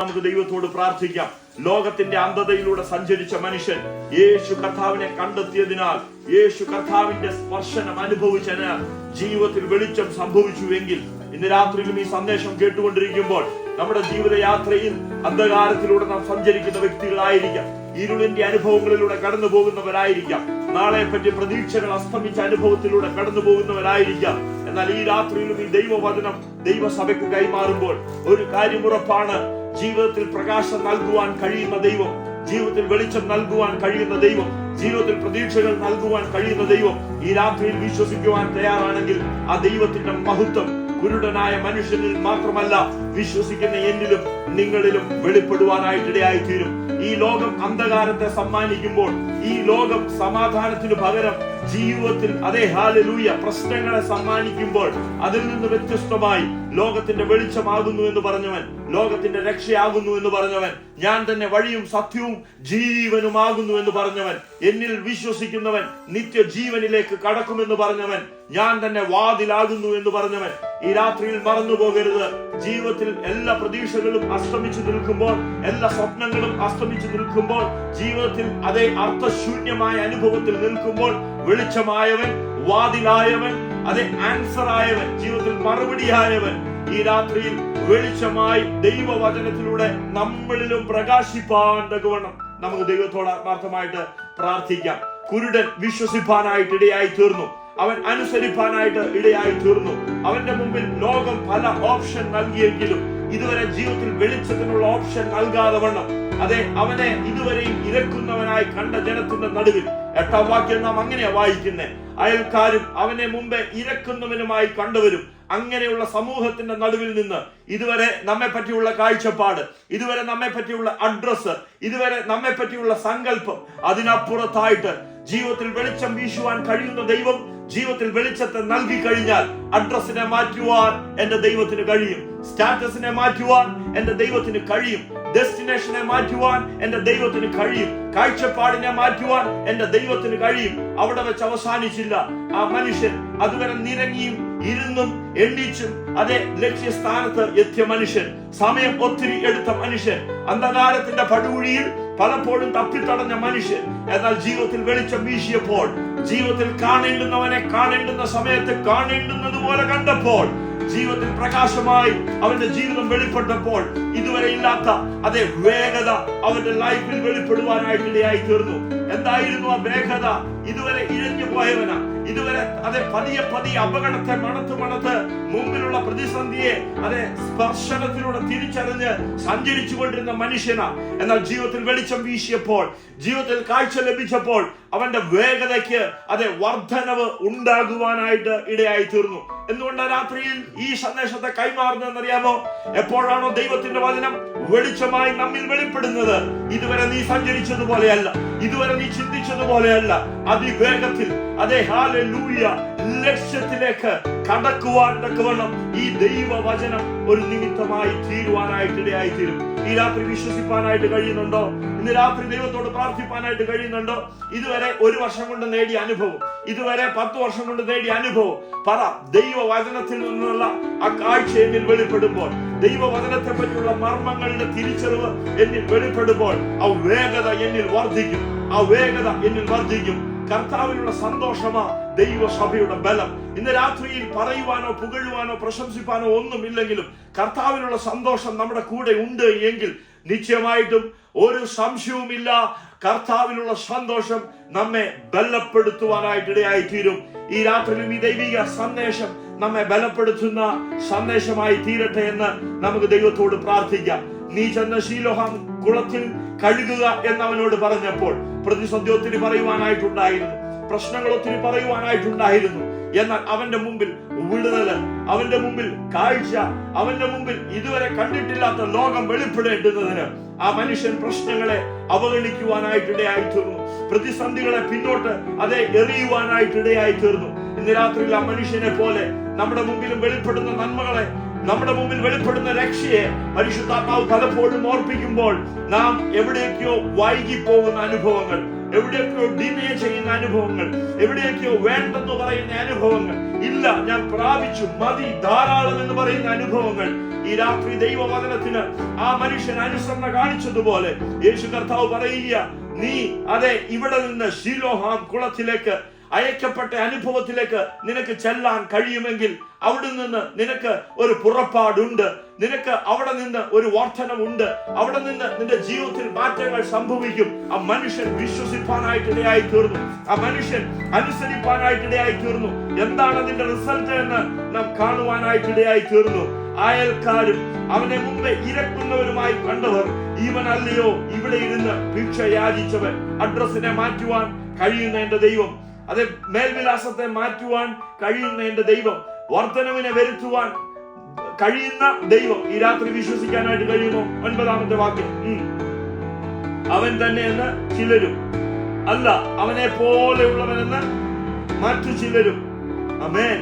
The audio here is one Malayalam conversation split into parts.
നമുക്ക് ദൈവത്തോട് പ്രാർത്ഥിക്കാം. ലോകത്തിന്റെ അന്ധതയിലൂടെ സഞ്ചരിച്ച മനുഷ്യൻ യേശു കർത്താവിനെ കണ്ടെത്തിയതിനാൽ, യേശു കർത്താവിന്റെ സ്പർശനം അനുഭവിച്ചതിനാൽ ജീവിതത്തിൽ വെളിച്ചം സംഭവിച്ചുവെങ്കിൽ, ഇന്ന് രാത്രിയിലും ഈ സന്ദേശം കേട്ടുകൊണ്ടിരിക്കുമ്പോൾ നമ്മുടെ ജീവിതയാത്രയിൽ അന്ധകാരത്തിലൂടെ നാം സഞ്ചരിക്കുന്ന വ്യക്തികളായിരിക്കാം, ഇരുളിന്റെ അനുഭവങ്ങളിലൂടെ കടന്നു പോകുന്നവരായിരിക്കാം, നാളെ പറ്റി പ്രതീക്ഷകൾ അസ്തമിച്ച അനുഭവത്തിലൂടെ കടന്നു പോകുന്നവരായിരിക്കാം. എന്നാൽ ഈ രാത്രിയിലും ഈ ദൈവവചനം ദൈവസഭയ്ക്ക് കൈമാറുമ്പോൾ ഒരു കാര്യം ഉറപ്പാണ്: ജീവിതത്തിൽ പ്രകാശം നൽകുവാൻ കഴിയുന്ന ദൈവം, ജീവിതത്തിൽ വെളിച്ചം നൽകുവാൻ കഴിയുന്ന ദൈവം, ജീവിതത്തിൽ പ്രതീക്ഷകൾ നൽകുവാൻ കഴിയുന്ന ദൈവം ഈ രാത്രിയിൽ വിശ്വസിക്കുവാൻ തയ്യാറാണെങ്കിൽ ആ ദൈവത്തിന്റെ മഹത്വം കുരുടനായ മനുഷ്യനിൽ മാത്രമല്ല, വിശ്വസിക്കുന്ന എന്നിലും നിങ്ങളിലും വെളിപ്പെടുവാനായിട്ടിടയായി തീരും. ഈ ലോകം അന്ധകാരത്തെ സമ്മാനിക്കുമ്പോൾ, ഈ ലോകം സമാധാനത്തിനു പകരം ജീവിതത്തിൽ ഹല്ലേലൂയ പ്രശ്നങ്ങളെ സമ്മാനിക്കുമ്പോൾ, അതിൽ നിന്ന് വ്യത്യസ്തമായി ലോകത്തിന്റെ വെളിച്ചമാകുന്നു എന്ന് പറഞ്ഞവൻ, ലോകത്തിന്റെ രക്ഷയാകുന്നു എന്ന് പറഞ്ഞവൻ, ഞാൻ തന്നെ വഴിയും സത്യവും ജീവനുമാകുന്നു എന്ന് പറഞ്ഞവൻ, എന്നിൽ വിശ്വസിക്കുന്നവൻ നിത്യജീവനിലേക്ക് കടക്കുമെന്ന് പറഞ്ഞവൻ, ഞാൻ തന്നെ വാതിലാകുന്നു എന്ന് പറഞ്ഞവൻ ഈ രാത്രിയിൽ മറന്നു പോകരുത്. ജീവിതത്തിൽ എല്ലാ പ്രതീക്ഷകളും അസ്തമിച്ചു നിൽക്കുമ്പോൾ, എല്ലാ സ്വപ്നങ്ങളും അസ്തമിച്ചു നിൽക്കുമ്പോൾ, ജീവിതത്തിൽ അർത്ഥശൂന്യമായ അനുഭവത്തിൽ നിൽക്കുമ്പോൾ, വെളിച്ചമായവൻ, വാതിലായവൻ, ആൻസർ ആയവൻ, ജീവിതത്തിൽ മറുപടിയായവൻ ഈ രാത്രിയിൽ വെളിച്ചമായി ദൈവവചനത്തിലൂടെ നമ്മളിലും പ്രകാശിപ്പാൻ തക്കവണ്ണം നമുക്ക് ദൈവത്തോട് ആത്മാർത്ഥമായിട്ട് പ്രാർത്ഥിക്കാം. കുരുടൻ വിശ്വസിപ്പാനായിട്ട് ഇടയായി തീർന്നു, അവൻ അനുസരിപ്പാനായിട്ട് ഇടയായി തീർന്നു. അവന്റെ മുമ്പിൽ ലോകം പല ഓപ്ഷൻ നൽകിയെങ്കിലും ഇതുവരെ ജീവിതത്തിൽ വെളിച്ചത്തിനുള്ള ഓപ്ഷൻ നൽകാതെ വണ്ണം അവനെ ഇതുവരെയും ഇരക്കുന്നവനായി കണ്ട ജനത്തിന്റെ നടുവിൽ 8ാം വാക്യം നാം അങ്ങനെയാ വായിക്കുന്നത്: അയൽക്കാരും അവനെ മുമ്പേ ഇരക്കുന്നവനുമായി കണ്ടവരും. അങ്ങനെയുള്ള സമൂഹത്തിന്റെ നടുവിൽ നിന്ന് ഇതുവരെ നമ്മെ പറ്റിയുള്ള കാഴ്ചപ്പാട്, ഇതുവരെ നമ്മെ പറ്റിയുള്ള അഡ്രസ്, ഇതുവരെ നമ്മെ പറ്റിയുള്ള സങ്കല്പം, അതിനപ്പുറത്തായിട്ട് ജീവിതത്തിൽ വെളിച്ചം വീശുവാൻ കഴിയുന്ന ദൈവം ജീവിതത്തിൽ വെളിച്ചത്തെ നൽകി കഴിഞ്ഞാൽ അഡ്രസ്സിനെ മാറ്റുവാൻ എന്റെ ദൈവത്തിന് കഴിയും, സ്റ്റാറ്റസിനെ മാറ്റുവാൻ എന്റെ ദൈവത്തിന് കഴിയും, ഡെസ്റ്റിനേഷനെ മാറ്റുവാൻ എന്റെ ദൈവത്തിന് കഴിയും, കാഴ്ചപ്പാടിനെ മാറ്റുവാൻ എന്റെ ദൈവത്തിന് കഴിയും. അവിടെ വെച്ച് അവസാനിച്ചില്ല. ആ മനുഷ്യൻ അതുവരെ നിരങ്ങിയും ഇരുന്നും എണ്ണിച്ചും ലക്ഷ്യസ്ഥാനത്ത് എത്തിയ മനുഷ്യൻ, സമയം ഒത്തിരി എടുത്ത മനുഷ്യൻ, അന്ധകാരത്തിന്റെ പടുകുഴിയിൽ പലപ്പോഴും തപ്പിത്തടഞ്ഞ മനുഷ്യൻ, എന്നാൽ ജീവിതത്തിൽ വെളിച്ചം വീശിയപ്പോൾ, ജീവിതത്തിൽ കാണേണ്ടുന്നവനെ കാണേണ്ടുന്ന സമയത്ത് കാണേണ്ടുന്നത് പോലെ കണ്ടപ്പോൾ, ജീവിതത്തിൽ പ്രകാശമായി അവന്റെ ജീവിതം വെളിപ്പെട്ടപ്പോൾ, ഇതുവരെ ഇല്ലാത്ത വേഗത അവന്റെ ലൈഫിൽ വെളിപ്പെടുവാനായിട്ടിടയായി തീർന്നു. എന്തായിരുന്നു ആ വേഗത? ഇതുവരെ ഇഴഞ്ഞു പോയവനാ, ഇതുവരെ പതിയെ പതിയെ അപകടത്തെ മണത്ത് മുമ്പിലുള്ള പ്രതിസന്ധിയെ സ്പർശനത്തിലൂടെ തിരിച്ചറിഞ്ഞ് സഞ്ചരിച്ചു കൊണ്ടിരുന്ന മനുഷ്യനാ. എന്നാൽ ജീവിതത്തിൽ വെളിച്ചം വീശിയപ്പോൾ, ജീവിതത്തിൽ കാഴ്ച ലഭിച്ചപ്പോൾ അവന്റെ വേഗതയ്ക്ക് വർധനവ് ഉണ്ടാകുവാനായിട്ട് ഇടയായി തീർന്നു. എന്തുകൊണ്ട് രാത്രിയിൽ ഈ സന്ദേശത്തെ കൈമാറുന്നതെന്നറിയാമോ? എപ്പോഴാണോ ദൈവത്തിന്റെ വചനം വെളിച്ചമായി നമ്മിൽ വെളിപ്പെടുന്നത്, ഇതുവരെ നീ സഞ്ചരിച്ചതുപോലെയല്ല, ഇതുവരെ നീ ചിന്തിച്ചതുപോലെയല്ല, അതിവേഗത്തിൽ ഹല്ലേലൂയ ലക്ഷ്യത്തിലേക്ക് കടക്കുവാൻ തക്കവണ്ണം ഈ ദൈവവചനം ഒരു നിമിത്തമായി തീരുവാനായിട്ടിടയായി തീരും. ഈ രാത്രി വിശ്വസിപ്പാനായിട്ട് കഴിയുന്നുണ്ടോ? ഇന്ന് രാത്രി ദൈവത്തോട് പ്രാർത്ഥിപ്പാനായിട്ട് കഴിയുന്നുണ്ടോ? ഇതുവരെ 1 വർഷം കൊണ്ട് നേടിയ അനുഭവം, ഇതുവരെ 10 വർഷം കൊണ്ട് നേടിയ അനുഭവം പറ. ദൈവവചനത്തിൽ നിന്നുള്ള ആ കാഴ്ച എന്നിൽ വെളിപ്പെടുമ്പോൾ, ദൈവവചനത്തെ പറ്റിയുള്ള മർമ്മങ്ങളുടെ തിരിച്ചറിവ് എന്നിൽ വെളിപ്പെടുമ്പോൾ, ആ വേഗത എന്നിൽ വർദ്ധിക്കും, ആ വേഗത എന്നിൽ വർദ്ധിക്കും. കർത്താവിനുള്ള സന്തോഷമാ ദൈവസഭയുടെ ബലം. ഇന്ന് രാത്രിയിൽ പറയുവാനോ പുകഴുവാനോ പ്രശംസിപ്പാനോ ഒന്നുമില്ലെങ്കിലും കർത്താവിനുള്ള സന്തോഷം നമ്മുടെ കൂടെ ഉണ്ട് എങ്കിൽ നിശ്ചയമായിട്ടും ഒരു സംശയവുമില്ല, കർത്താവിനുള്ള സന്തോഷം നമ്മെ ബലപ്പെടുത്തുവാനായിട്ടിടയായി തീരും. ഈ രാത്രിയിലും ഈ ദൈവിക സന്ദേശം നമ്മെ ബലപ്പെടുത്തുന്ന സന്ദേശമായി തീരട്ടെ എന്ന് നമുക്ക് ദൈവത്തോട് പ്രാർത്ഥിക്കാം. നീ ചെന്ന ശീലോഹാം കുളത്തിൽ കഴുകുക എന്നവനോട് പറഞ്ഞപ്പോൾ പ്രതിസന്ധി ഒത്തിരി പറയുവാനായിട്ടുണ്ടായിരുന്നു, പ്രശ്നങ്ങൾ ഒത്തിരി പറയുവാനായിട്ടുണ്ടായിരുന്നു. എന്നാൽ അവന്റെ മുമ്പിൽ വിടുതല്, അവന്റെ മുമ്പിൽ കാഴ്ച, അവന്റെ മുമ്പിൽ ഇതുവരെ കണ്ടിട്ടില്ലാത്ത ലോകം വെളിപ്പെടേണ്ടുന്നതിന് ആ മനുഷ്യൻ പ്രശ്നങ്ങളെ അവഗണിക്കുവാനായിട്ടിടയായി തീർന്നു, പ്രതിസന്ധികളെ പിന്നോട്ട് എറിയുവാനായിട്ടിടയായി തീർന്നു. ഇന്ന് രാത്രിയിൽ ആ മനുഷ്യനെ പോലെ നമ്മുടെ മുമ്പിലും വെളിപ്പെടുന്ന നന്മകളെ, നമ്മുടെ മുമ്പിൽ വെളിപ്പെടുന്ന രക്ഷയെ പരിശുദ്ധാത്മാവ് പലപ്പോഴും ഓർപ്പിക്കുമ്പോൾ നാം എവിടേക്കോ വൈകിപ്പോകുന്ന അനുഭവങ്ങൾ, എവിടെയൊക്കെയോ ഡിലേ ചെയ്യുന്ന അനുഭവങ്ങൾ, എവിടെയൊക്കെയോ വേണ്ടെന്ന് പറയുന്ന അനുഭവങ്ങൾ, ഇല്ല ഞാൻ പ്രാപിച്ചു മതി ധാരാളം എന്ന് പറയുന്ന അനുഭവങ്ങൾ ഈ ഈ രാത്രി ദൈവവചനത്തിന് ആ മനുഷ്യൻ അനുസരണ കാണിച്ചതുപോലെ യേശു കർത്താവ് പറയുക, നീ ഇവിടെ നിന്ന് ശിലോഹാം കുളത്തിലേക്ക് അയക്കപ്പെട്ട അനുഭവത്തിലേക്ക് നിനക്ക് ചെല്ലാൻ കഴിയുമെങ്കിൽ അവിടെ നിന്ന് നിനക്ക് ഒരു പുറപ്പാടുണ്ട്, നിനക്ക് അവിടെ നിന്ന് ഒരു വർധനമുണ്ട്, അവിടെ നിന്ന് നിന്റെ ജീവിതത്തിൽ മാറ്റങ്ങൾ സംഭവിക്കും. ആ മനുഷ്യൻ വിശ്വസിപ്പാനായിട്ടിടയായി തീർന്നു, ആ മനുഷ്യൻ അനുസരിപ്പാനായിട്ടിടയായി തീർന്നു. എന്താണ് അതിന്റെ റിസൾട്ട് എന്ന് നാം കാണുവാനായിട്ടിടയായി തീർന്നു. അയൽക്കാരും അവനെ മുമ്പേ ഇരക്കുന്നവരുമായി കണ്ടവർ, ഇവനല്ലയോ ഇവിടെ ഇരുന്ന് ഭിക്ഷ യാചിച്ചവൻ? അഡ്രസ്സിനെ മാറ്റുവാൻ കഴിയുന്ന എന്റെ ദൈവം, അതെ, മേൽവിലാസത്തെ മാറ്റുവാൻ കഴിയുന്ന എന്റെ ദൈവം, വർധനവിനെ വരുത്തുവാൻ കഴിയുന്ന ദൈവം ഈ രാത്രി വിശ്വസിക്കാനായിട്ട് കഴിയുമോ? 9-ാമത്തെ വാക്യം, അവൻ തന്നെയെന്ന് ചിലരും, അല്ല അവനെ പോലെയുള്ളവനെന്ന് മറ്റു ചിലരും. ആമേൻ.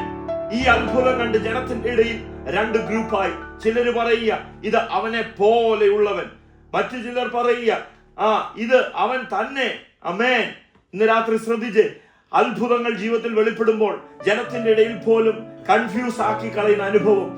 ഈ അത്ഭുതം കണ്ട് ജനത്തിന്റെ ഇടയിൽ രണ്ട് ഗ്രൂപ്പായി. ചിലര് പറയുക ഇത് അവനെ പോലെയുള്ളവൻ, മറ്റു ചിലർ പറയുക ഇത് അവൻ തന്നെ. ആമേൻ. ഇന്ന് രാത്രി ശ്രദ്ധിച്ച്, അത്ഭുതങ്ങൾ ജീവിതത്തിൽ വെളിപ്പെടുമ്പോൾ ജനത്തിന്റെ ഇടയിൽ പോലും കൺഫ്യൂസ് ആക്കി കളയുന്ന അനുഭവം,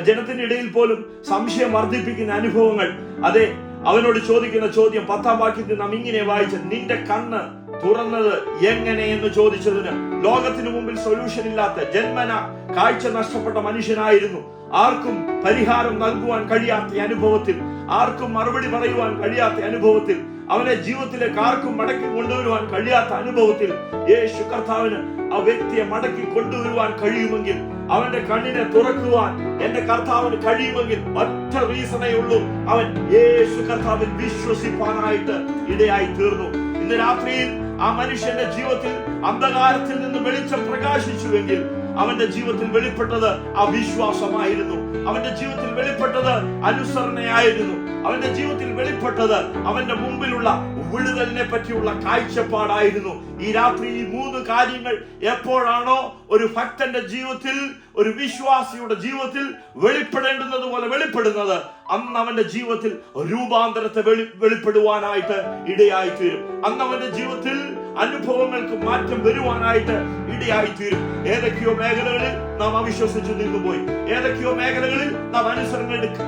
ജനത്തിന്റെ ഇടയിൽ പോലും സംശയം വർദ്ധിപ്പിക്കുന്ന അനുഭവങ്ങൾ. അതെ, അവനോട് ചോദിക്കുന്ന ചോദ്യം 10-ാം വാക്യത്തിൽ നാം ഇങ്ങനെ വായിച്ച, നിന്റെ കണ്ണ് തുറന്നത് എങ്ങനെ എന്ന് ചോദിച്ചതിന് ലോകത്തിനു മുമ്പിൽ സൊല്യൂഷൻ ഇല്ലാത്ത, ജന്മന കാഴ്ച നഷ്ടപ്പെട്ട മനുഷ്യനായിരുന്നു. ആർക്കും പരിഹാരം നൽകുവാൻ കഴിയാത്ത അനുഭവത്തിൽ, ആർക്കും മറുപടി പറയുവാൻ കഴിയാത്ത അനുഭവത്തിൽ, അവനെ ജീവിതത്തിലേക്ക് ആർക്കും മടക്കി കൊണ്ടുവരുവാൻ കഴിയാത്ത അനുഭവത്തിൽ യേശു കർത്താവിന് ആ വ്യക്തിയെ മടക്കി കൊണ്ടുവരുവാൻ കഴിയുമെങ്കിൽ, അവന്റെ കണ്ണിനെ തുറക്കുവാൻ എന്റെ കർത്താവിന് കഴിയുമെങ്കിൽ ഒറ്റ റീസണേ ഉള്ളൂ, അവൻ യേശു കർത്താവിൽ വിശ്വസിപ്പാനായിട്ട് ഇടയായി തീർന്നു. ഇന്ന് രാത്രിയിൽ ആ മനുഷ്യന്റെ ജീവിതത്തിൽ അന്ധകാരത്തിൽ നിന്ന് വെളിച്ചം പ്രകാശിച്ചുവെങ്കിൽ അവന്റെ ജീവിതത്തിൽ വെളിപ്പെട്ടത് അവിശ്വാസമായിരുന്നു, അവന്റെ ജീവിതത്തിൽ വെളിപ്പെട്ടത് അനുസരണയായിരുന്നു, അവന്റെ ജീവിതത്തിൽ വെളിപ്പെട്ടത് അവന്റെ മുമ്പിലുള്ള വിടുതലിനെ പറ്റിയുള്ള കാഴ്ചപ്പാടായിരുന്നു. ഈ രാത്രി ഈ 3 കാര്യങ്ങൾ എപ്പോഴാണോ ഒരു ഭക്തന്റെ ജീവിതത്തിൽ, ഒരു വിശ്വാസിയുടെ ജീവിതത്തിൽ വെളിപ്പെടേണ്ടുന്നത് പോലെ വെളിപ്പെടുന്നത്, അന്ന് അവന്റെ ജീവിതത്തിൽ രൂപാന്തരത്തെ വെളിപ്പെടുവാനായിട്ട് ഇടയായി തീരും. അന്ന് അവന്റെ ജീവിതത്തിൽ അനുഭവങ്ങൾക്ക് മാറ്റം വരുവാനായിട്ട് ഇടയായി തീരും. ഏതൊക്കെയോ മേഖലകളിൽ നാം അവിശ്വസിച്ചു നിന്നുപോയി, ഏതൊക്കെയോ മേഖലകളിൽ നാം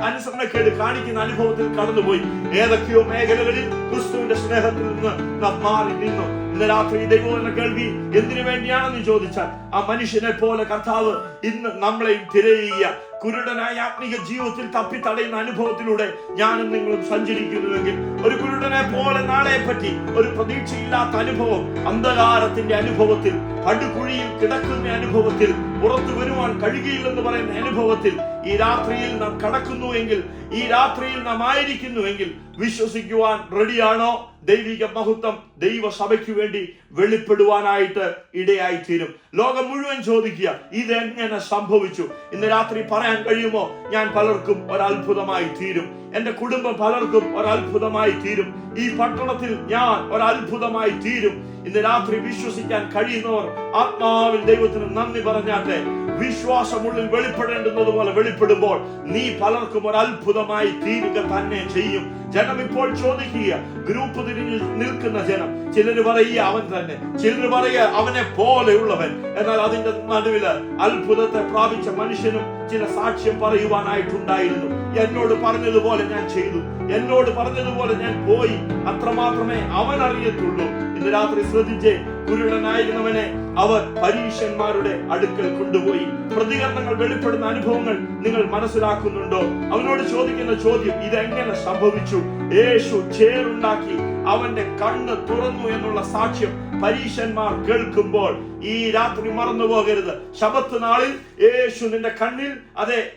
അനുസരണക്കേട് കാണിക്കുന്ന അനുഭവത്തിൽ കടന്നുപോയി, ഏതൊക്കെയോ മേഖലകളിൽ ക്രിസ്തുവിന്റെ സ്നേഹത്തിൽ നിന്ന് നാം മാറി നിന്നു. ഇന്ന് രാത്രി ദൈവവചന കേൾവി എന്തിനു വേണ്ടിയാണെന്ന് ചോദിച്ചാൽ, ആ മനുഷ്യനെ പോലെ കർത്താവ് ഇന്ന് നമ്മളെയും തിരയുക. കുരുടനായ ആത്മീക ജീവിതത്തിൽ തപ്പിത്തടയുന്ന അനുഭവത്തിലൂടെ ഞാനും നിങ്ങളും സഞ്ചരിക്കുന്നുവെങ്കിൽ, ഒരു കുരുടനെ പോലെ നാളെ പറ്റി ഒരു പ്രതീക്ഷയില്ലാത്ത അനുഭവം, അന്ധകാരത്തിന്റെ അനുഭവത്തിൽ, പടുകുഴിയിൽ കിടക്കുന്ന അനുഭവത്തിൽ, പുറത്തു വരുവാൻ കഴിയുകയില്ലെന്ന് പറയുന്ന അനുഭവത്തിൽ ഈ രാത്രിയിൽ നാം കടക്കുന്നുവെങ്കിൽ, ഈ രാത്രിയിൽ നാം ആയിരിക്കുന്നുവെങ്കിൽ വിശ്വസിക്കുവാൻ റെഡിയാണോ? ദൈവിക മഹത്വം ദൈവസഭയ്ക്ക് വേണ്ടി വെളിപ്പെടുവാനായിട്ട് ഇടയായി തീരും. ലോകം മുഴുവൻ ചോദിക്കുക, ഇതെങ്ങനെ സംഭവിച്ചു? ഇന്ന് രാത്രി പറയാൻ കഴിയുമോ? ഞാൻ പലർക്കും ഒരത്ഭുതമായി തീരും, എന്റെ കുടുംബം പലർക്കും ഒരത്ഭുതമായി തീരും, ഈ പട്ടണത്തിൽ ഞാൻ ഒരത്ഭുതമായി തീരും. ഇന്ന് രാത്രി വിശ്വസിക്കാൻ കഴിയുന്നവർ ആത്മാവിൽ ദൈവത്തിന് നന്ദി പറഞ്ഞാട്ടെ. വിശ്വാസമുള്ളിൽ വെളിപ്പെടേണ്ടുന്നത് പോലെ വെളിപ്പെടുമ്പോൾ നീ പലർക്കും ഒരത്ഭുതമായി തീരുക തന്നെ ചെയ്യും. ജനം ഇപ്പോൾ ചോദിക്കുക, ഗ്രൂപ്പ് തിരിഞ്ഞ് നിൽക്കുന്ന ജനം, ചിലര് പറയുക അവൻ തന്നെ, ചിലര് പറയുക അവനെ പോലെയുള്ളവൻ. എന്നാൽ അതിന്റെ നടുവില് അത്ഭുതത്തെ പ്രാപിച്ച മനുഷ്യനും ചില സാക്ഷ്യം പറയുവാനായിട്ടുണ്ടായിരുന്നു. എന്നോട് പറഞ്ഞതുപോലെ ഞാൻ ചെയ്തു, എന്നോട് പറഞ്ഞതുപോലെ ഞാൻ പോയി, അത്രമാത്രമേ അവൻ അറിയത്തുള്ളൂ. ഇന്ന് രാത്രി ശ്രദ്ധിച്ചേ, കുരുടനായിരുന്നവനെ അവർ പരീശന്മാരുടെ അടുക്കൽ കൊണ്ടുപോയി. പ്രതികരണങ്ങൾ വെളിപ്പെടുന്ന അനുഭവങ്ങൾ നിങ്ങൾ മനസ്സിലാക്കുന്നുണ്ടോ? അവനോട് ചോദിക്കുന്ന ചോദ്യം, ഇതെങ്ങനെ സംഭവിച്ചു? യേശു ചേറുണ്ടാക്കി അവന്റെ കണ്ണ് തുറന്നു എന്നുള്ള സാക്ഷ്യം പരീശന്മാർ കേൾക്കുമ്പോൾ ഈ രാത്രി മറന്നു പോകരുത്. ശബത്ത് നാളിൽ യേശു നിന്റെ കണ്ണിൽ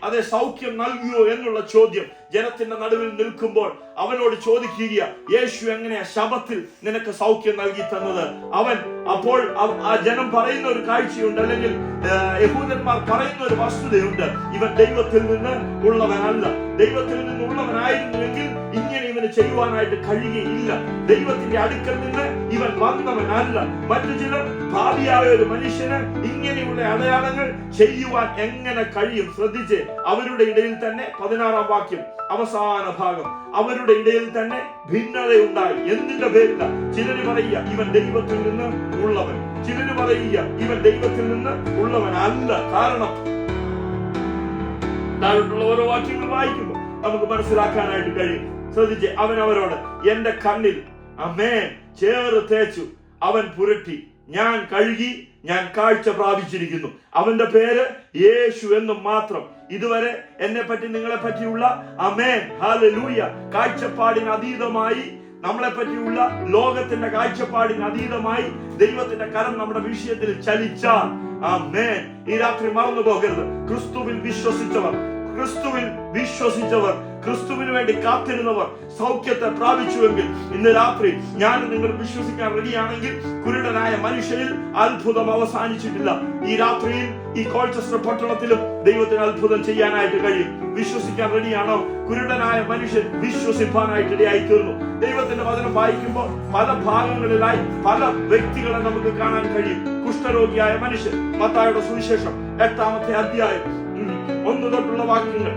അതെ സൗഖ്യം നൽകിയോ എന്നുള്ള ചോദ്യം ജനത്തിന്റെ നടുവിൽ നിൽക്കുമ്പോൾ അവനോട് ചോദിക്കുക, യേശു എങ്ങനെയാ ശബത്തിൽ നിനക്ക് സൗഖ്യം നൽകി തന്നത്? അവൻ അപ്പോൾ ആ ജനം പറയുന്ന ഒരു കാഴ്ചയുണ്ട്, അല്ലെങ്കിൽ യഹൂദന്മാർ പറയുന്ന ഒരു വസ്തുതയുണ്ട്, ഇവൻ ദൈവത്തിൽ നിന്ന് ഉള്ളവനല്ല. ദൈവത്തിൽ നിന്നുള്ളവനായിരുന്നുവെങ്കിൽ ഇങ്ങനെ ഇവന് ചെയ്യുവാനായിട്ട് കഴിയുകയില്ല. ദൈവത്തിന്റെ അടുക്കൽ നിന്ന് ഇവൻ വന്നവനല്ല. മറ്റു ചിലർ ഭാവിയായ ഒരു മനുഷ്യന് ഇങ്ങനെയുള്ള അടയാളങ്ങൾ ചെയ്യുവാൻ എങ്ങനെ കഴിയും? ശ്രദ്ധിച്ച്, അവരുടെ ഇടയിൽ തന്നെ 16-ാം വാക്യം അവസാന ഭാഗം, അവരുടെ ഇടയിൽ തന്നെ ഭിന്നതയുണ്ടായി. എന്തിന്റെ പേരില്ല? ചിലര് പറയുക ഇവൻ ദൈവത്തിൽ നിന്ന് ഉള്ളവൻ, ചിലര് പറയുക ഇവൻ ദൈവത്തിൽ നിന്ന് ഉള്ളവൻ അല്ല. കാരണം താഴോട്ടുള്ള ഓരോ വാക്യങ്ങൾ വായിക്കുമ്പോൾ നമുക്ക് മനസ്സിലാക്കാനായിട്ട് കഴിയും. ശ്രദ്ധിച്ച്, അവൻ അവരോട്, എന്റെ കണ്ണിൽ ആമേൻ ചേറ് തേച്ചു, അവൻ പുരട്ടി, ഞാൻ കഴുകി, ഞാൻ കാഴ്ച പ്രാപിച്ചിരിക്കുന്നു. അവന്റെ പേര് യേശു എന്നും മാത്രം. ഇതുവരെ എന്നെ പറ്റി നിങ്ങളെ പറ്റിയുള്ള ആമേൻ ഹല്ലേലൂയ കാഴ്ചപ്പാടിന് അതീതമായി, നമ്മളെ പറ്റിയുള്ള ലോകത്തിന്റെ കാഴ്ചപ്പാടിന് അതീതമായി ദൈവത്തിന്റെ കരം നമ്മുടെ വിഷയത്തിൽ ചലിച്ചാൽ ആമേൻ ഈ രാത്രി മറന്നു പോകരുത്. ക്രിസ്തുവിൽ വിശ്വസിച്ചവർ, ക്രിസ്തുവിന് വേണ്ടി കാത്തിരുന്നവർ സൗഖ്യത്തെ പ്രാപിച്ചുവെങ്കിൽ ഇന്ന് രാത്രി ഞാൻ നിങ്ങൾ വിശ്വസിക്കാൻ റെഡിയാണെങ്കിൽ കുരുടനായ മനുഷ്യനിൽ അത്ഭുതം അവസാനിച്ചിട്ടില്ല. ഈ രാത്രിയിൽ ഈ കോൾച്ചസ്റ്റർ പട്ടണത്തിലും ദൈവത്തിന് അത്ഭുതം ചെയ്യാനായിട്ട് കഴിയും. വിശ്വസിക്കാൻ റെഡിയാണോ? കുരുടനായ മനുഷ്യൻ വിശ്വസിപ്പാനായിട്ട് ഇടയായി തീർന്നു. ദൈവത്തിന്റെ വചനം വായിക്കുമ്പോൾ പല ഭാഗങ്ങളിലായി പല വ്യക്തികളെ നമുക്ക് കാണാൻ കഴിയും. കുഷ്ഠരോഗിയായ മനുഷ്യൻ, മത്തായിയുടെ സുവിശേഷം 8-ാമത്തെ അധ്യായം 1 തൊട്ടുള്ള വാക്യങ്ങൾ,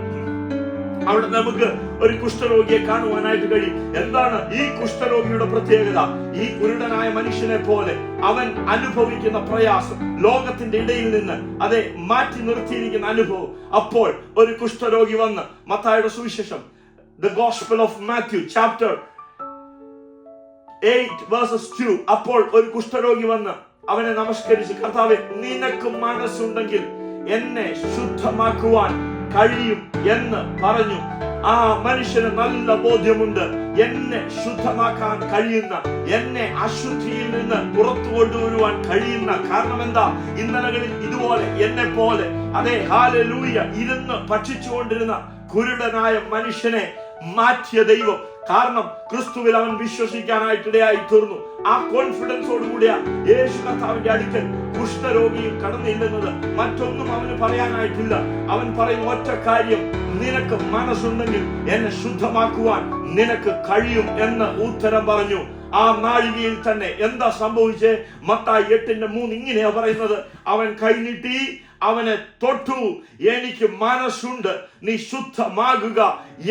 അവിടെ നമുക്ക് ഒരു കുഷ്ഠരോഗിയെ കാണുവാനായിട്ട് കഴിയും. എന്താണ് ഈ കുഷ്ഠരോഗിയുടെ പ്രത്യേകത? ഈ കുരുടനായ മനുഷ്യനെ പോലെ അവൻ അനുഭവിക്കുന്ന പ്രയാസം, ലോകത്തിന്റെ ഇടയിൽ നിന്ന് അതെ മാറ്റി നിർത്തിയിരിക്കുന്ന അനുഭവം. അപ്പോൾ ഒരു കുഷ്ഠരോഗി വന്ന്, മത്തായിയുടെ സുവിശേഷം The Gospel of Matthew chapter 8 verses 2, അപ്പോൾ ഒരു കുഷ്ഠരോഗി വന്ന് അവനെ നമസ്കരിച്ച്, കർത്താവേ, നിനക്ക് മനസ്സുണ്ടെങ്കിൽ എന്നെ ശുദ്ധമാക്കുവാൻ കഴിയും എന്ന് പറഞ്ഞു. ആ മനുഷ്യന് നല്ല ബോധ്യമുണ്ട്, എന്നെ ശുദ്ധമാക്കാൻ കഴിയുന്ന, എന്നെ അശുദ്ധിയിൽ നിന്ന് പുറത്തു കൊണ്ടുവരുവാൻ കഴിയുന്ന. കാരണം എന്താ? ഇന്നലകളിൽ ഇതുപോലെ എന്നെ പോലെ അതെ ഹല്ലേലൂയ ഇരുന്ന് ഭക്ഷിച്ചുകൊണ്ടിരുന്ന കുരുടനായ മനുഷ്യനെ മാറ്റിയ ദൈവം. കാരണം ക്രിസ്തുവിൽ അവൻ വിശ്വസിക്കാനായിട്ടിടയായി തീർന്നു. ആ കോൺഫിഡൻസോടുകൂടിയ യേശു കർത്താവിന്റെ അടുക്കൽ കുഷ്ഠരോഗിയും കടന്നില്ലെന്നത്. മറ്റൊന്നും അവന് പറയാനായിട്ടില്ല. അവൻ പറയുന്ന ഒറ്റ കാര്യം, നിനക്ക് മനസ്സുണ്ടെങ്കിൽ എന്നെ ശുദ്ധമാക്കുവാൻ നിനക്ക് കഴിയും എന്ന് ഉത്തരം പറഞ്ഞു. ആ നാഴികയിൽ തന്നെ എന്താ സംഭവിച്ചേ? മത്തായി 8:3 ഇങ്ങനെയാ പറയുന്നത്, അവൻ കൈനീട്ടി അവനെ തൊട്ടു, എനിക്ക് മനസ്സുണ്ട്, നീ ശുദ്ധമാകുക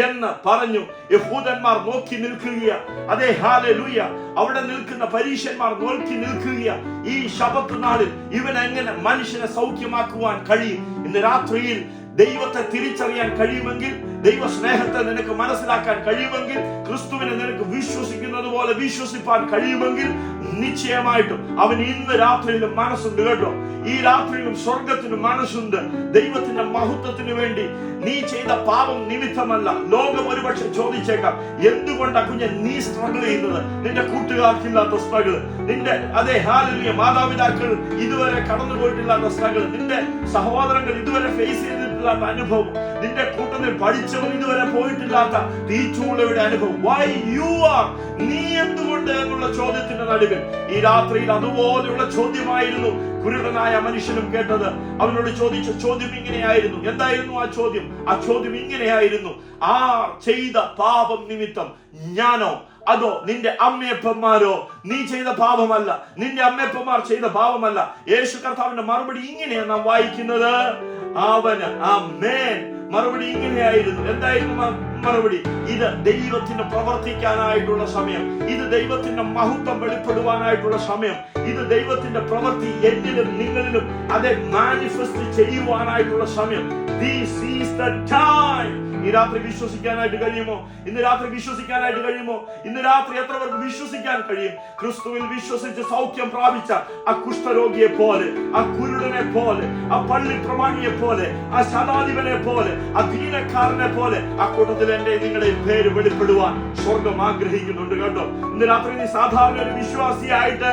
എന്ന് പറഞ്ഞു. യഹൂദന്മാർ നോക്കി നിൽക്കുക. അതെ ഹല്ലേലൂയ, അവിടെ നിൽക്കുന്ന പരീശന്മാർ നോക്കി നിൽക്കുക. ഈ ശബത്ത് നാളിൽ ഇവൻ എങ്ങനെ മനുഷ്യനെ സൗഖ്യമാക്കുവാൻ കഴിയും? ഇന്ന് രാത്രിയിൽ ദൈവത്തെ തിരിച്ചറിയാൻ കഴിയുമെങ്കിൽ, ദൈവ സ്നേഹത്തെ നിനക്ക് മനസ്സിലാക്കാൻ കഴിയുമെങ്കിൽ, ക്രിസ്തുവിനെ നിനക്ക് വിശ്വസിക്കുന്നത് പോലെ വിശ്വസിപ്പാൻ കഴിയുമെങ്കിൽ, നിശ്ചയമായിട്ടും അവന് ഇന്ന് രാത്രിയിലും മനസ്സുണ്ട് കേട്ടോ. ഈ രാത്രിയിലും സ്വർഗത്തിന് മനസ്സുണ്ട്. ദൈവത്തിന്റെ മഹത്വത്തിന് വേണ്ടി നീ ചെയ്ത പാപം നിമിത്തമല്ല. ലോകം ഒരുപക്ഷെ ചോദിച്ചേക്കാം, എന്തുകൊണ്ടാ കുഞ്ഞെ നീ സ്ട്രഗിൾ ചെയ്യുന്നത്? നിന്റെ കൂട്ടുകാർക്കില്ലാത്ത സ്ട്രഗിൾ, നിന്റെ അതെ ഹല്ലേലൂയ മാതാപിതാക്കൾ ഇതുവരെ കടന്നുപോയിട്ടില്ലാത്ത സ്ട്രഗിൾ, നിന്റെ സഹോദരങ്ങൾ ഇതുവരെ ഫേസ് ചെയ്തിട്ടില്ലാത്ത അനുഭവം, നിന്റെ കൂട്ടത്തിൽ പഠിച്ചവർ ഇതുവരെ പോയിട്ടില്ലാത്ത തീച്ചൂളയുടെ അനുഭവം. വൈ യു ആർ, നീ എന്തുകൊണ്ട് എന്നുള്ള ചോദ്യത്തിന്റെ നടുവിൽ ഈ രാത്രിയിൽ അതുപോലെയുള്ള ചോദ്യമായിരുന്നു കുരുടനായ മനുഷ്യനും കേട്ടത്. അവനോട് ചോദിച്ച ചോദ്യം ഇങ്ങനെയായിരുന്നു. എന്തായിരുന്നു ആ ചോദ്യം? ആ ചോദ്യം ഇങ്ങനെയായിരുന്നു, ആ ചെയ്ത പാപം നിമിത്തം ഞാനോ അതോ നിന്റെ അമ്മയപ്പന്മാരോ? നീ ചെയ്ത പാപമല്ല, നിന്റെ അമ്മയപ്പന്മാർ ചെയ്ത പാപമല്ല. യേശു കർത്താവിന്റെ മറുപടി ഇങ്ങനെയാണ് നാം വായിക്കുന്നത്. അവന് ആമേൻ മറുപടി ഇങ്ങനെയായിരുന്നു. എന്തായിരുന്നു മറുപടി? ഇത് ദൈവത്തിന് പ്രവർത്തിക്കാനായിട്ടുള്ള സമയം, ഇത് ദൈവത്തിന്റെ മഹത്വം വെളിപ്പെടുവാനായിട്ടുള്ള സമയം, ഇത് ദൈവത്തിന്റെ പ്രവൃത്തി എന്നിലും നിങ്ങളിലും അതെ മാനിഫെസ്റ്റ് ചെയ്യുവാനായിട്ടുള്ള സമയം. This is the time. ഈ രാത്രി വിശ്വസിക്കാനായിട്ട് കഴിയുമോ? ഇന്ന് രാത്രി വിശ്വസിക്കാനായിട്ട് കഴിയുമോ? ഇന്ന് രാത്രി എത്ര പേർക്ക് വിശ്വസിക്കാൻ കഴിയും? ക്രിസ്തുവിൽ വിശ്വസിച്ച് സൗഖ്യം പ്രാപിച്ച ആ കുഷ്ഠരോഗിയെ പോലെ, ആ കുരുടനെ പോലെ, ആ പള്ളി പ്രമാണിയെ പോലെ, ആ ശതാധിപനെ പോലെ, ആ ദീനക്കാരനെ പോലെ ആ കൂട്ടത്തിൽ എന്റെ നിങ്ങളുടെ പേര് വെളിപ്പെടുവാൻ സ്വർഗം ആഗ്രഹിക്കുന്നുണ്ട് കേട്ടോ. ഇന്ന് രാത്രി നീ സാധാരണ ഒരു വിശ്വാസിയായിട്ട്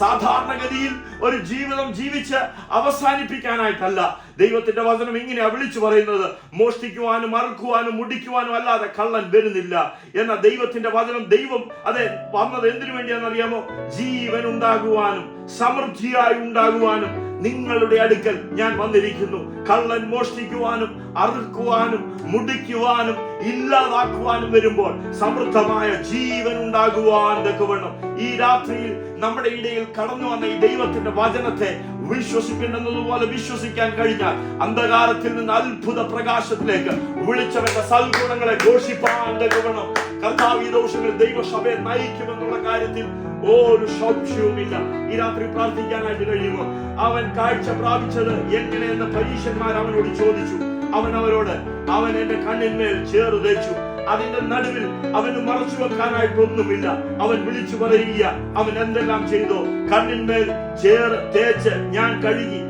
സാധാരണഗതിയിൽ ഒരു ജീവിതം ജീവിച്ച് അവസാനിപ്പിക്കാനായിട്ടല്ല. ദൈവത്തിന്റെ വചനം ഇങ്ങനെയാ വിളിച്ചു പറയുന്നത്, മോഷ്ടിക്കുവാനും അറുക്കുവാനും മുടിക്കുവാനും അല്ലാതെ കള്ളൻ വരുന്നില്ല എന്ന ദൈവത്തിന്റെ വചനം. ദൈവം അതെ വന്നത് എന്തിനു വേണ്ടിയാണെന്നറിയാമോ? ജീവൻ ഉണ്ടാകുവാനും സമൃദ്ധിയായി ഉണ്ടാകുവാനും നിങ്ങളുടെ അടുക്കൽ ഞാൻ വന്നിരിക്കുന്നു. കള്ളൻ മോഷ്ടിക്കുവാനും അറുക്കുവാനും മുടിക്കുവാനും ഇല്ലാതാക്കുവാനും വരുമ്പോൾ സമൃദ്ധമായ ജീവൻ ഉണ്ടാകുവാൻ തക്കവണ്ണം ഈ രാത്രിയിൽ നമ്മുടെ ഇടയിൽ കടന്നു വന്ന ഈ ദൈവത്തിന്റെ വചനത്തെ വിശ്വസിക്കുന്നതുപോലെ വിശ്വസിക്കാൻ കഴിഞ്ഞാൽ അന്ധകാരത്തിൽ നിന്ന് അത്ഭുത പ്രകാശത്തിലേക്ക് വിളിച്ചവന്റെ സൽഗുണങ്ങളെ ഘോഷിപ്പാൻ തക്കവണ്ണം കർത്താവ് ഈ ദിവസങ്ങളിൽ ദൈവസഭയെ നയിക്കുമെന്നുള്ള കാര്യത്തിൽ ഒരു സംശയവുമില്ല. ഈ രാത്രി പ്രാർത്ഥിക്കാനായിട്ട് കഴിയുമോ? അവൻ കാഴ്ച പ്രാപിച്ചത് എങ്ങനെയെന്ന് പരീശന്മാർ അവനോട് ചോദിച്ചു. അവൻ അവരോട്, അവൻ എന്റെ കണ്ണിന്മേൽ ചേറ് തേച്ചു, അതിന്റെ നടുവിൽ അവന് മറച്ചു വെക്കാനായിട്ടൊന്നുമില്ല. അവൻ വിളിച്ചു പറയുക, അവൻ എന്തെല്ലാം ചെയ്തോ, കണ്ണിന്മേൽ ചേറ് തേച്ച് ഞാൻ കഴുകി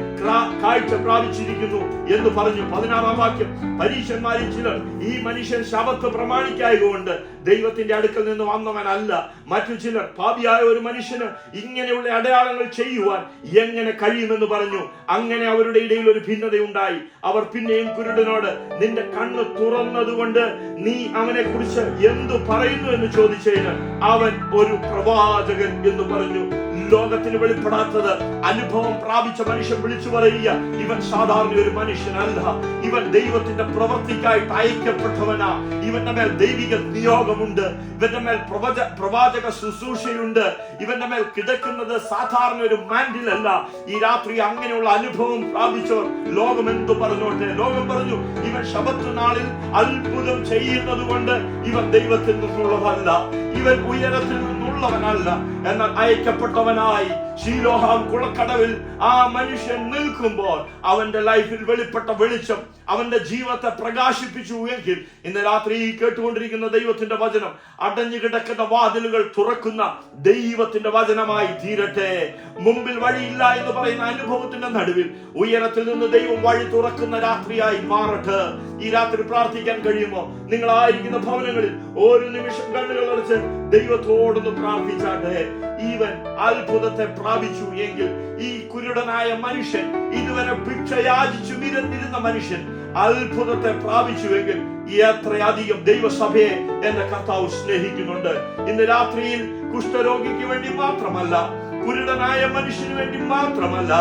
കാഴ്ച പ്രാപിച്ചിരിക്കുന്നു എന്ന് പറഞ്ഞു. 16-ാം വാക്യം, പരീശന്മാരിൽ ചിലർ ഈ മനുഷ്യൻ ശബത്ത് പ്രമാണിക്കായതുകൊണ്ട് ദൈവത്തിന്റെ അടുക്കൽ നിന്ന് വന്നവനല്ല, മറ്റു ചിലർ പാപിയായ ഒരു മനുഷ്യന് ഇങ്ങനെയുള്ള അടയാളങ്ങൾ ചെയ്യുവാൻ എങ്ങനെ കഴിയുമെന്ന് പറഞ്ഞു. അങ്ങനെ അവരുടെ ഇടയിൽ ഒരു ഭിന്നതയുണ്ടായി. അവർ പിന്നെയും കുരുടനോട്, നിന്റെ കണ്ണ് തുറന്നതുകൊണ്ട് നീ അവനെ കുറിച്ച് എന്തു പറയുന്നു എന്ന് ചോദിച്ചതിന് അവൻ ഒരു പ്രവാചകൻ എന്ന് പറഞ്ഞു. ലോകത്തിന് വെളിപ്പെടാത്തത് അനുഭവം പ്രാപിച്ച മനുഷ്യൻ വിളിച്ചു പറയുക, ഇവൻ സാധാരണ ഒരു മനുഷ്യനല്ല, ഇവൻ ദൈവത്തിന്റെ പ്രവൃത്തിക്കായിട്ട് അയക്കപ്പെട്ടവനാ, ഇവന്റെ മേൽ ദൈവിക നിയോഗമുണ്ട്, ഇവന്റെ മേൽ പ്രവാചക ശുശ്രൂഷയുണ്ട്, ഇവന്റെ മേൽ കിടക്കുന്നത് സാധാരണ ഒരു മാൻഡിലല്ല. ഈ രാത്രി അങ്ങനെയുള്ള അനുഭവം പ്രാപിച്ചവർ ലോകം എന്തു പറഞ്ഞോട്ടെ? ലോകം പറഞ്ഞു, ഇവൻ ശബത്ത് നാളിൽ അത്ഭുതം ചെയ്യുന്നത് കൊണ്ട് ഇവൻ ദൈവത്തിൽ നിന്നുള്ളതല്ല, ഇവൻ ഉയരത്തിൽ നിന്നുള്ളവനല്ല. എന്നാൽ അയക്കപ്പെട്ടവനായി ശീലോഹാം കുളക്കടവിൽ ആ മനുഷ്യൻ നിൽക്കുമ്പോൾ അവന്റെ ലൈഫിൽ വെളിപ്പെട്ട വെളിച്ചം അവന്റെ ജീവിതത്തെ പ്രകാശിപ്പിച്ചു എങ്കിൽ ഇന്ന് രാത്രി കേട്ടുകൊണ്ടിരിക്കുന്ന ദൈവത്തിന്റെ വചനം അടഞ്ഞു കിടക്കുന്ന വാതിലുകൾ തുറക്കുന്ന ദൈവത്തിന്റെ വചനമായി തീരട്ടെ. മുമ്പിൽ വഴിയില്ല എന്ന് പറയുന്ന അനുഭവത്തിന്റെ നടുവിൽ ഉയരത്തിൽ നിന്ന് ദൈവം വഴി തുറക്കുന്ന രാത്രിയായി മാറട്ടെ. ഈ രാത്രി പ്രാർത്ഥിക്കാൻ കഴിയുമോ? നിങ്ങളായിരിക്കുന്ന ഭവനങ്ങളിൽ ഒരു നിമിഷം കണ്ണുകൾ അടച്ച് ദൈവത്തോടൊന്ന് പ്രാർത്ഥിച്ചാട്ടെ. ഈവൻ അത്ഭുതത്തെ പ്രാപിച്ചു എങ്കിൽ ഈ കുരുടനായ മനുഷ്യൻ, ഇതുവരെ ഭിക്ഷ യാചിച്ചു വിരന്നിരുന്ന മനുഷ്യൻ അത്ഭുതത്തെ പ്രാപിച്ചുവെങ്കിൽ എത്രയധികം ദൈവസഭയെ എന്റെ കർത്താവ് സ്നേഹിക്കുന്നുണ്ട്. ഇന്ന് രാത്രിയിൽ കുഷ്ഠരോഗിക്ക് വേണ്ടി മാത്രമല്ല, കുരുടനായ മനുഷ്യന് വേണ്ടി മാത്രമല്ല,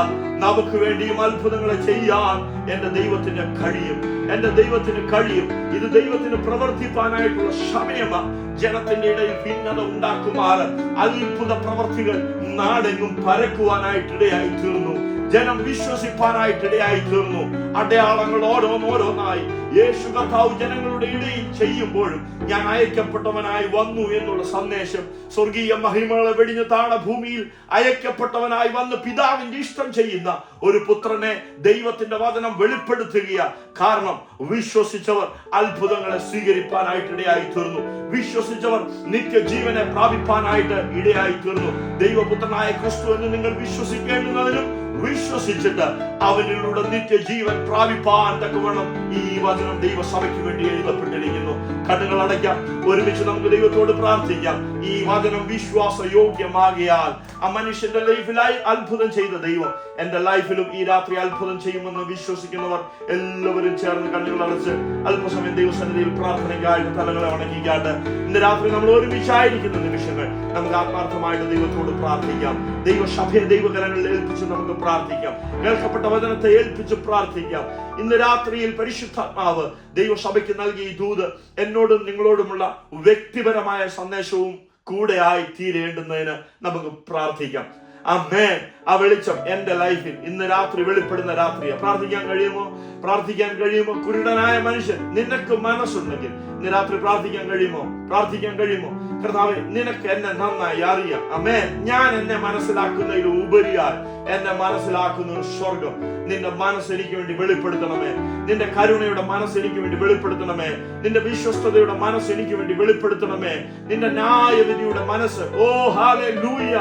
നമുക്ക് വേണ്ടിയും അത്ഭുതങ്ങളെ ചെയ്യാൻ എന്റെ ദൈവത്തിന് കഴിയും. എന്റെ ദൈവത്തിന് കഴിയും. ഇത് ദൈവത്തിന് പ്രവർത്തിപ്പാനായിട്ടുള്ള സമയമാണ്. ജനത്തിന്റെ ഇടയിൽ ഭിന്നത ഉണ്ടാക്കുമാറ് അത്ഭുത പ്രവർത്തികൾ നാടെങ്ങും പരക്കുവാനായിട്ടിടയായി തീർന്നു. ജനം വിശ്വസിപ്പാനായിട്ടിടയായി തീർന്നു. അടയാളങ്ങൾ ഓരോന്നോരോന്നായി യേശു കർത്താവ് ജനങ്ങളുടെ ഇടയിൽ ചെയ്യുമ്പോഴും ഞാൻ അയക്കപ്പെട്ടവനായി വന്നു എന്നുള്ള സന്ദേശം, സ്വർഗീയ മഹിമകളെ വെടിഞ്ഞ് താഴെ ഭൂമിയിൽ അയക്കപ്പെട്ടവനായി വന്ന് പിതാവിന്റെ ഇഷ്ടം ചെയ്യുന്ന ഒരു പുത്രനെ ദൈവത്തിന്റെ വചനം വെളിപ്പെടുത്തുക. കാരണം വിശ്വസിച്ചവർ അത്ഭുതങ്ങളെ സ്വീകരിപ്പാനായിട്ടിടയായി തീർന്നു. വിശ്വസിച്ചവർ നിത്യജീവനെ പ്രാപിപ്പാനായിട്ട് ഇടയായി തീർന്നു. ദൈവപുത്രനായ ക്രിസ്തു എന്ന് നിങ്ങൾ വിശ്വസിക്കേണ്ടുന്നതിനും വിശ്വസിച്ചിട്ട് അവനിലൂടെ നിത്യജീവൻ പ്രാപിപ്പാൻ തക്കവണ്ണം ഈ വചനം ദൈവസഭയ്ക്ക് വേണ്ടി എഴുതപ്പെട്ടിരിക്കുന്നു. കണ്ണുകൾ അടയ്ക്കാം, ഒരുമിച്ച് നമുക്ക് ദൈവത്തോട് പ്രാർത്ഥിക്കാം. ഈ വചനം വിശ്വാസയോഗ്യമാകിയാൽ ആ മനുഷ്യന്റെ ലൈഫിലായി അത്ഭുതം ചെയ്ത ദൈവം എന്റെ ലൈഫിലും ഈ രാത്രി അത്ഭുതം ചെയ്യുമെന്ന് വിശ്വസിക്കുന്നവർ എല്ലാവരും ചേർന്ന് കണ്ണുകൾ അടച്ച് അല്പസമയം ദൈവസന്നിധിയിൽ പ്രാർത്ഥനയ്ക്കായിട്ട് തലങ്ങളെ വണങ്ങിക്കാട്ട് ഇന്ന് രാത്രി നമ്മൾ ഒരുമിച്ചായിരിക്കുന്ന നിമിഷങ്ങൾ നമുക്ക് ആത്മാർത്ഥമായിട്ട് ദൈവത്തോട് പ്രാർത്ഥിക്കാം. ദൈവസഭയെ ദൈവകരങ്ങളിൽ ഏൽപ്പിച്ച് നമുക്ക് പ്രാർത്ഥിക്കാം. കേൾക്കപ്പെട്ട വചനത്തെ ഏൽപ്പിച്ച് പ്രാർത്ഥിക്കാം. ഇന്ന് രാത്രിയിൽ പരിശുദ്ധാത്മാവ് ദൈവസഭയ്ക്ക് നൽകിയ ഈ ദൂത് എന്നോടും നിങ്ങളോടുമുള്ള വ്യക്തിപരമായ സന്ദേശവും കൂടെ ആയി തീരേണ്ടുന്നതിന് നമുക്ക് പ്രാർത്ഥിക്കാം. ആമേൻ. ആ വെളിച്ചം എന്റെ ലൈഫിൽ ഇന്ന് രാത്രി വെളിപ്പെടുന്ന രാത്രിയാ. പ്രാർത്ഥിക്കാൻ കഴിയുമോ? പ്രാർത്ഥിക്കാൻ കഴിയുമോ? കുരുടനായ മനുഷ്യൻ, നിനക്ക് മനസ്സുണ്ടെങ്കിൽ ഇന്ന് രാത്രി പ്രാർത്ഥിക്കാൻ കഴിയുമോ? പ്രാർത്ഥിക്കാൻ കഴിയുമോ? കർത്താവേ, നിനക്ക് എന്നെ നന്നായി അറിയാം. ആമേൻ. ഞാൻ എന്നെ മനസ്സിലാക്കുന്നതിൽ ഉപരിയായി എന്നെ മനസ്സിലാക്കുന്ന ഒരു സ്വർഗം നിന്റെ മനസ്സ് എനിക്ക് വേണ്ടി വെളിപ്പെടുത്തണമേ. നിന്റെ കരുണയുടെ മനസ്സ് എനിക്ക് വേണ്ടി വെളിപ്പെടുത്തണമേ. നിന്റെ വിശ്വസ്തതയുടെ മനസ്സ് എനിക്ക് വേണ്ടി വെളിപ്പെടുത്തണമേ. നിന്റെ ന്യായവിധിയുടെ മനസ്സ്, ഓ ഹല്ലേലൂയ,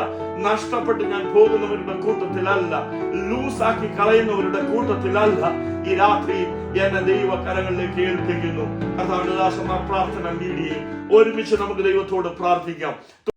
നഷ്ടപ്പെട്ട് ഞാൻ പോകുന്നവരുടെ കൂട്ടത്തിലല്ല, ലൂസാക്കി കളയുന്നവരുടെ കൂട്ടത്തിലല്ല. ഈ രാത്രി എന്നെ ദൈവകരങ്ങളിലേക്ക് ഏൽപ്പിക്കുന്നു. കർത്താവിന്റെ ദാസന്മാർ പ്രാർത്ഥന ലീഡ് ചെയ്യും. ഒരുമിച്ച് നമുക്ക് ദൈവത്തോട് പ്രാർത്ഥിക്കാം.